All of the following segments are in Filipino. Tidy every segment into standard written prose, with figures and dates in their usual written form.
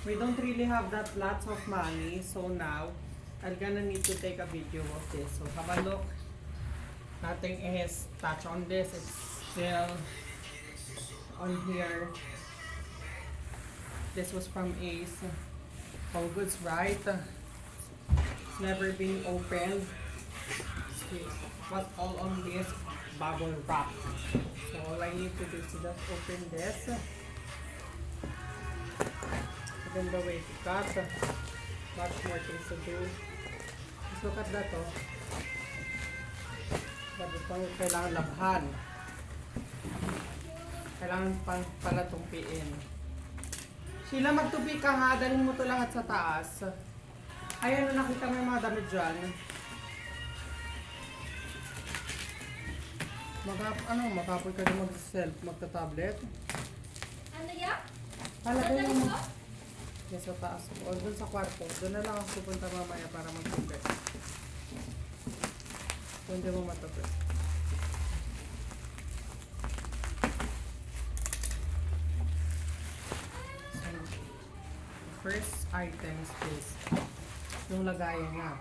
We don't really have that lots of money, so now I'm gonna need to take a video of this. So have a look. Nothing is touch on this. It's still on here. This was from Ace. All goods, right? It's never been opened. See what's all on this bubble wrap. So all I need to do is to just open this. Even the way to cut. Much more things to do. Let's look at that. Oh. But ito kailangan labhan. Kailangan pala tumpiin. Sheila, magtupi ka nga. Dalhin mo to lahat sa taas. Ayan na, nakita mo yung mga damit dyan. Makapoy ka na mag-self, magta-tablet? Ano yan? Palagay mo. Yes, sa taas. O, dun sa kwarto. Doon na lang ako pupunta mamaya para magtupi. Kung hindi mo matupi. First items is yung lagayan na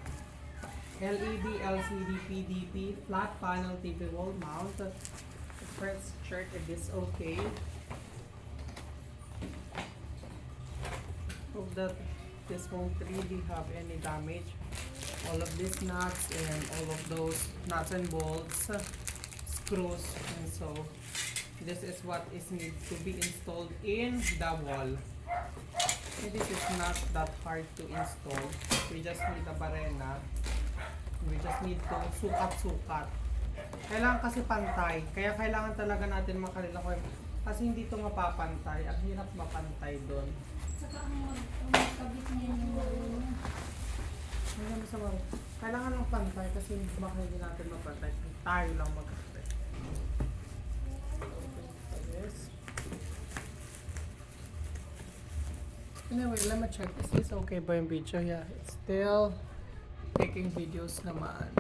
LED, LCD, PDP, flat panel TV wall mount. First check if this okay. Hope that this won't really have any damage. All of these nuts and all of those nuts and bolts, screws, and so this is what is need to be installed in the wall. This is not that hard to install. We just need a barena. We just need to sukat-sukat. Kailangan kasi pantay. Kaya kailangan talaga natin makalilako. Kasi hindi ito mapapantay. Ang hirap mapantay doon. Saka ang magkabit niya yung kailangan ng pantay kasi baka hindi natin mapantay. Tayo lang magkakapit. Anyway, let me check. Is this okay ba yung video? Yeah, it's still taking videos naman.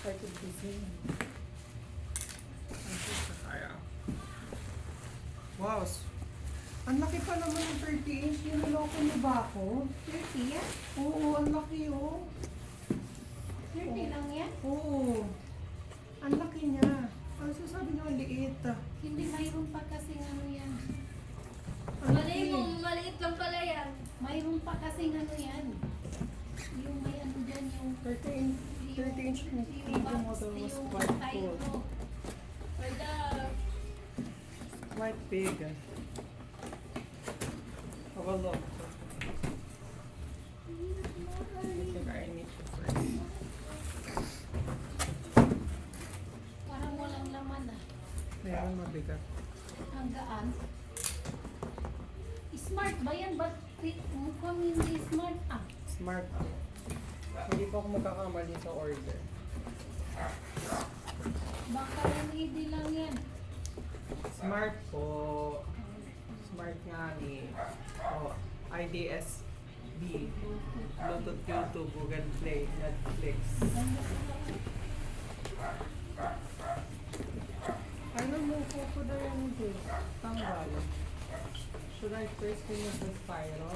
Started busy. Wow. Ang laki pa naman ng 30 inch. Niloloko niyo ba ako? 30 yan? Oo, ang laki oh. 30 lang yan? Oo. Ang laki niya. Ano sasabi niyo ang liit? Hindi, mayroon pa kasi ano yan. Ang laki. Maliit lang pala yan. Mayroon pa kasi ano yan. Yung may ano dyan yung 30 inch yung TV model was quite cool. Quite big. Have a look. I think I need to first. Parang walang laman ah. Mayroon mabigat. Ang gaan. Smart ba yan? Ba't mukhang hindi smart ah? Smart. Hindi pa ako magkakamali sa order. Baka LED lang yan. Smart po. Smart nga ni. Oh, IDSB. Bluetooth, YouTube, Google Play, Netflix. Ano mo ko na yung this? Tanggal. Should I first remove the spiral?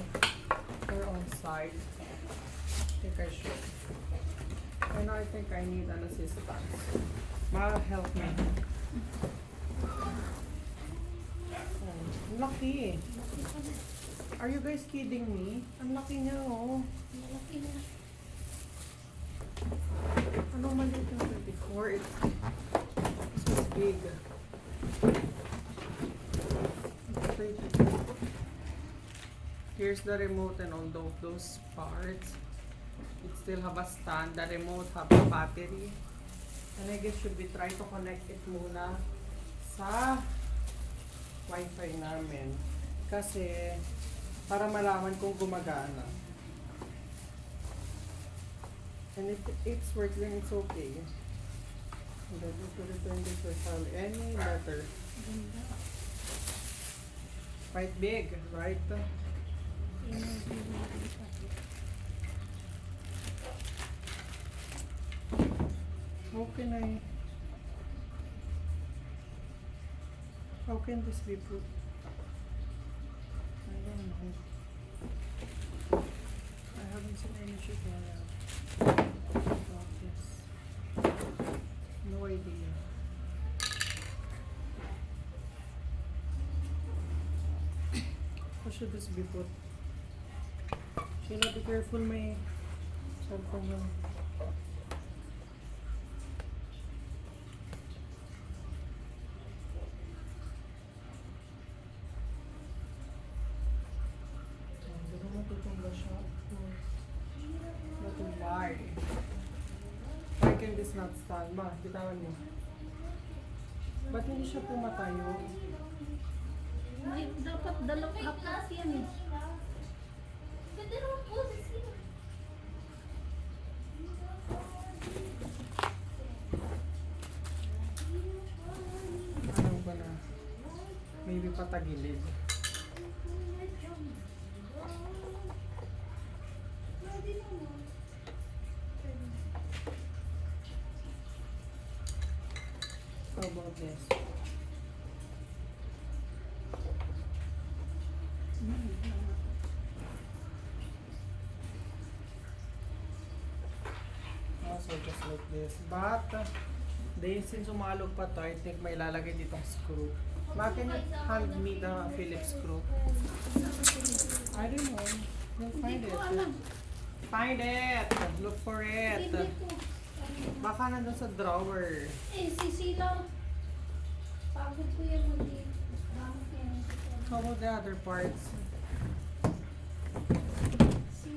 Or on side? I think I should. And I think I need an assistance. Ma-help me. Ang laki. Are you guys kidding me? Ang laki niya oh. Malaki na. Ano maliit yung 34? This was big. Here's the remote and all those parts. It still have a stand. The remote have a battery. And I guess should be try to connect it muna sa Wi-Fi namin. Kasi para malaman kung gumagana. And if it's working, it's okay. And then to return this file any letter. Quite big, right? Okay na eh. How can this be put? I don't know. I haven't seen any tutorial about this. No idea. How should this be put? Sheila, be careful, may cellphone lang. Hindi mo tutungga siya. Not why. Why can this not stand? Ma, bitawan mo. Ba't hindi siya pumatayo? May dapat dalawang hapas yan eh. Ano ba na? Maybe patagilid. How about this? Also just like this. But, since umalog pa to, I think may lalagay ditong screw. Ma, can you hand me the Phillips screw? I don't know. You'll find Hindi it. ko alam. Find it! Look for it! Hindi ko. Baka nandun sa drawer. Eh, sisilaw. Pagod ko yan mag-i. Bakit yan? How about the other parts?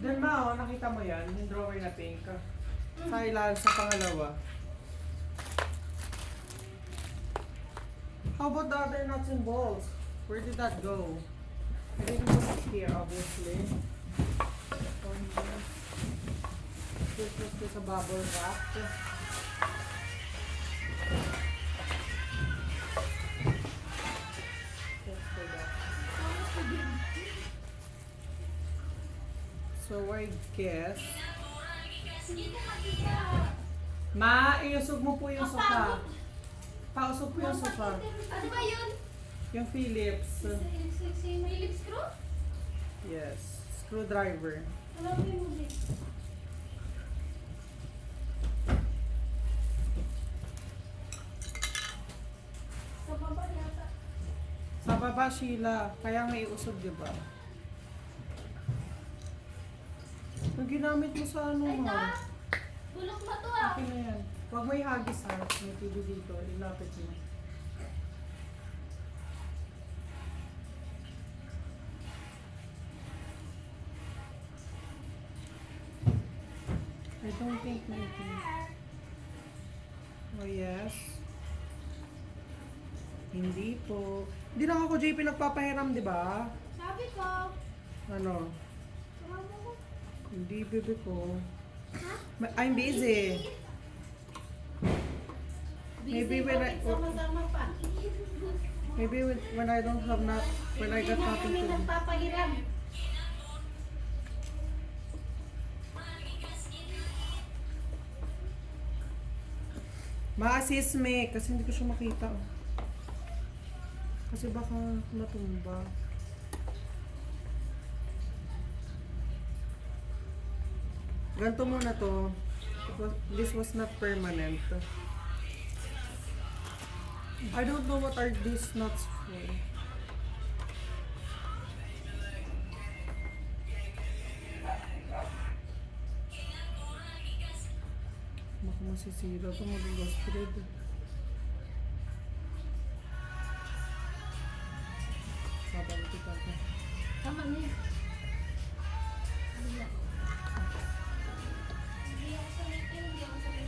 Then ma, oh, nakita mo yan? Yung drawer na pink. Sa ilalim, sa pangalawa. How about the other nuts and bolts? Where did that go? I didn't put it here, obviously. This was just a bubble wrap. Just for that. So I guess... Ma, iusog mo po yung sofa. Pausog po yung sofa. Ano ba yun? Yung Phillips. Phillips screw? Yes. Screwdriver. Alam mo din. Sa baba yata. Sa baba, Sheila. Kaya nga iusog, di ba? Yung ginamit mo sa ano, Ay, ma? bulok na to ah. Okay na yan. Huwag may hagis, ha? May TV dito. Ilapit mo. I don't think maybe. Oh, yes. Hindi po. Hindi lang ako, JP, nagpapahiram, di ba? Sabi ko. Ano? Sumama ko. Hindi, bebe ko. Ha? I'm busy. Maybe when I- Sama-sama pa. Maybe when I don't have not, when I got nothing Kami to do. nagpapahiram. Ma-assist me, kasi hindi ko siya makita. Kasi baka matumba. Ganito muna to. This was not permanent. I don't know what are these nuts for. Baka masisira ito, mag-gas spread. Babalik ito ako. Tama niya. Wala. Hindi ako sanay, hindi ako sanay.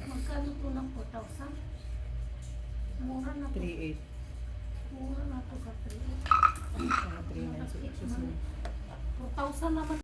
Magkano po ng 4,000? Mura na po. 3.8. Mura na po sa 3. Mga 3.9. 4,000 naman.